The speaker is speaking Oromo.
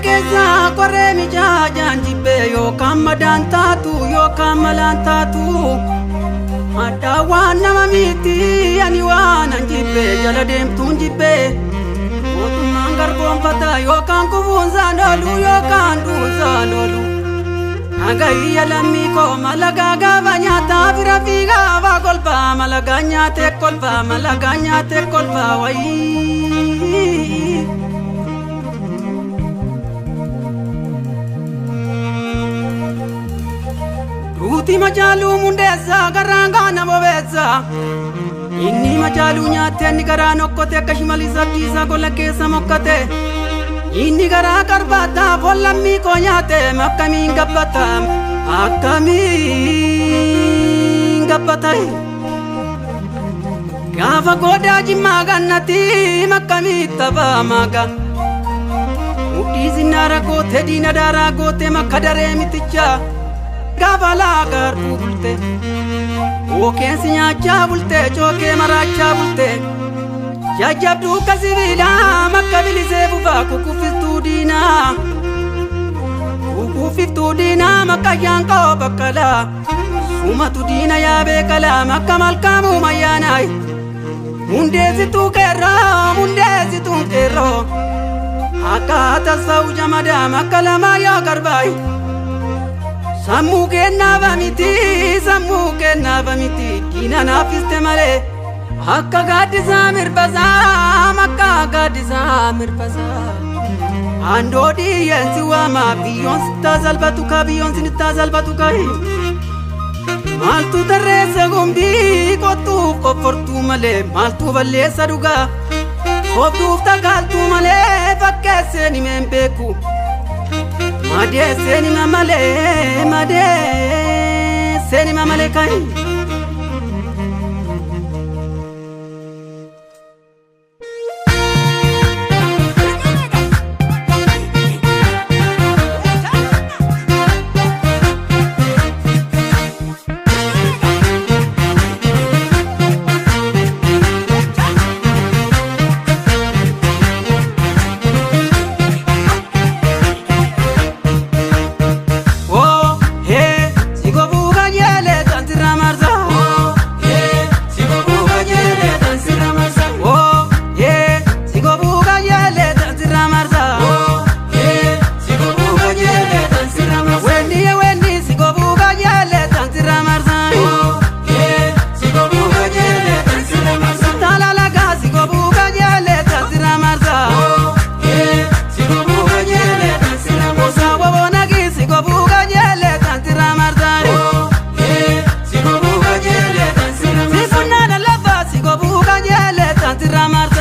kesa kore mi jajan jibbe yo kamadan tatu yo kamalan tatu ada wana mamiti ani wana jibbe jala dem tun jibbe otu mangar bombata yo kan kuvunza nolu yo kan duza nolu aga iyalami ko malaga gavanya ta virafiga va kolpa malaganya te kolpa wai Ruti majalu mundeza garanga na boveza inni majalu nyate ni garano kote kashmaliza tisa kola kesa mokkate inni gara karbata vollammi ko nyate makami ngabbata akami ngabbata gafa goda jimma gannati makami taba maga uti zinara kote dina dara kote makadare miticha Gavala garbu bulte, oke sinyacha bulte, choke maracha bulte. Jajabdu kasivila, makabili sebuva kukufiftu dina, makayan ko bakala. Sumatu dina ya bekala, makamal kamu mayanay. Mundezi tu kero, akata sauja madam, akala maya garbai. Sammu ke navamiti Kina nafiste male Hakka gadisa mirbaza Makka gadisa mirbaza Andodi yensi wama Biyons tazalbatu ka Biyons tazalbatu ka Maltu tarresa gombi Kotu kofortu male Maltu valesa duga Koptuuf takaltu male Fakkese ni membeku Made seni mamale kai Ramar